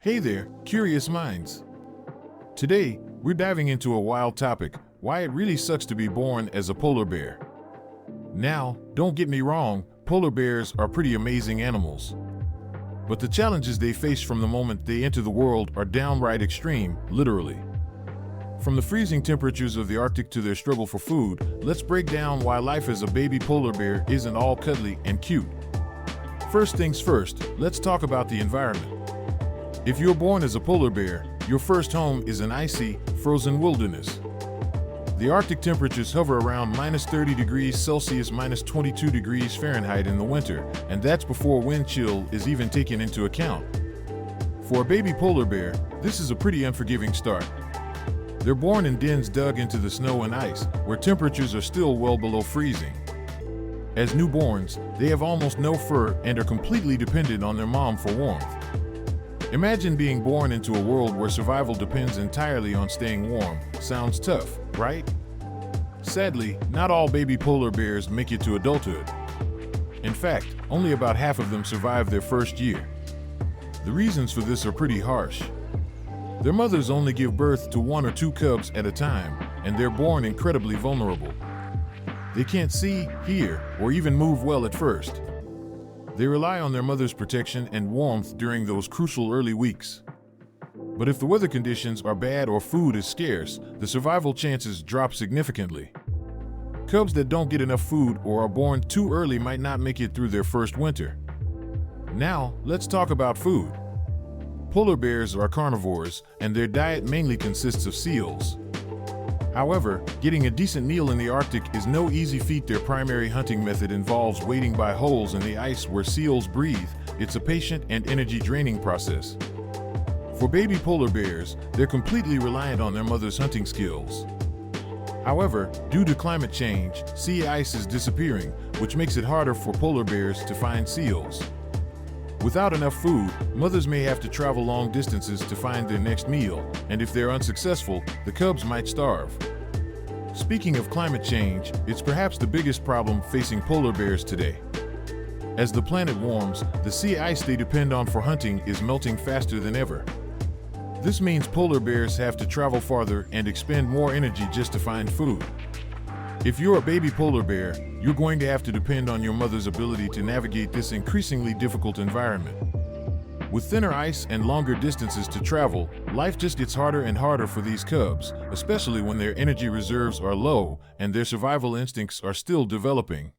Hey there, curious minds. Today, we're diving into a wild topic, why it really sucks to be born as a polar bear. Now, don't get me wrong, polar bears are pretty amazing animals. But the challenges they face from the moment they enter the world are downright extreme, literally. From the freezing temperatures of the Arctic to their struggle for food, let's break down why life as a baby polar bear isn't all cuddly and cute. First things first, let's talk about the environment. If you're born as a polar bear, your first home is an icy, frozen wilderness. The Arctic temperatures hover around -30 degrees Celsius, -22 degrees Fahrenheit in the winter, and that's before wind chill is even taken into account. For a baby polar bear, this is a pretty unforgiving start. They're born in dens dug into the snow and ice, where temperatures are still well below freezing. As newborns, they have almost no fur and are completely dependent on their mom for warmth. Imagine being born into a world where survival depends entirely on staying warm. Sounds tough, right? Sadly, not all baby polar bears make it to adulthood. In fact, only about half of them survive their first year. The reasons for this are pretty harsh. Their mothers only give birth to 1 or 2 cubs at a time, and they're born incredibly vulnerable. They can't see, hear, or even move well at first. They rely on their mother's protection and warmth during those crucial early weeks. But if the weather conditions are bad or food is scarce, the survival chances drop significantly. Cubs that don't get enough food or are born too early might not make it through their first winter. Now, let's talk about food. Polar bears are carnivores, and their diet mainly consists of seals. However, getting a decent meal in the Arctic is no easy feat. Their primary hunting method involves wading by holes in the ice where seals breathe. It's a patient and energy-draining process. For baby polar bears, they're completely reliant on their mother's hunting skills. However, due to climate change, sea ice is disappearing, which makes it harder for polar bears to find seals. Without enough food, mothers may have to travel long distances to find their next meal, and if they're unsuccessful, the cubs might starve. Speaking of climate change, it's perhaps the biggest problem facing polar bears today. As the planet warms, the sea ice they depend on for hunting is melting faster than ever. This means polar bears have to travel farther and expend more energy just to find food. If you're a baby polar bear, you're going to have to depend on your mother's ability to navigate this increasingly difficult environment. With thinner ice and longer distances to travel, life just gets harder and harder for these cubs, especially when their energy reserves are low and their survival instincts are still developing.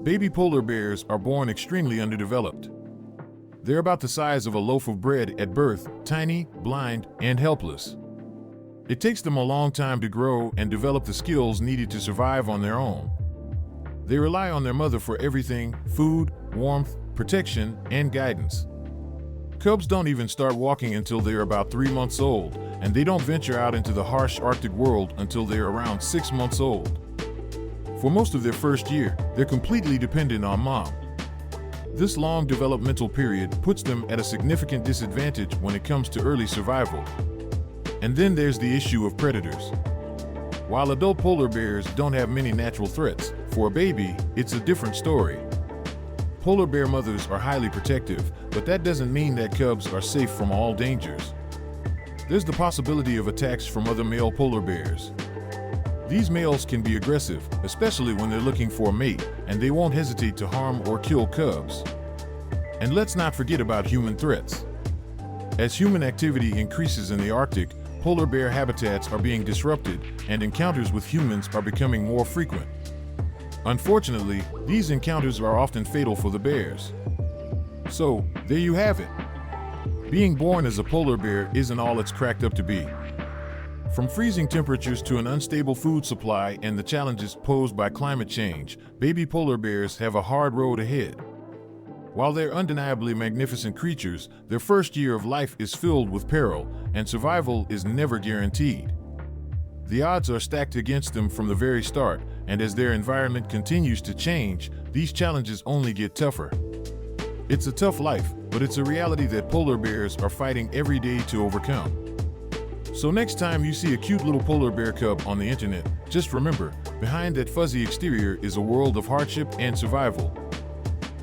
Baby polar bears are born extremely underdeveloped. They're about the size of a loaf of bread at birth, tiny, blind, and helpless. It takes them a long time to grow and develop the skills needed to survive on their own. They rely on their mother for everything: food, warmth, protection, and guidance. Cubs don't even start walking until they're about 3 months old, and they don't venture out into the harsh Arctic world until they're around 6 months old. For most of their first year, they're completely dependent on mom. This long developmental period puts them at a significant disadvantage when it comes to early survival. And then there's the issue of predators. While adult polar bears don't have many natural threats, for a baby, it's a different story. Polar bear mothers are highly protective, but that doesn't mean that cubs are safe from all dangers. There's the possibility of attacks from other male polar bears. These males can be aggressive, especially when they're looking for a mate, and they won't hesitate to harm or kill cubs. And let's not forget about human threats. As human activity increases in the Arctic, polar bear habitats are being disrupted, and encounters with humans are becoming more frequent. Unfortunately, these encounters are often fatal for the bears. So, there you have it. Being born as a polar bear isn't all it's cracked up to be. From freezing temperatures to an unstable food supply and the challenges posed by climate change, baby polar bears have a hard road ahead. While they're undeniably magnificent creatures, their first year of life is filled with peril, and survival is never guaranteed. The odds are stacked against them from the very start, and as their environment continues to change, these challenges only get tougher. It's a tough life, but it's a reality that polar bears are fighting every day to overcome. So next time you see a cute little polar bear cub on the internet, just remember, behind that fuzzy exterior is a world of hardship and survival.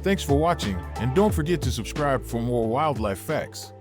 Thanks for watching, and don't forget to subscribe for more wildlife facts.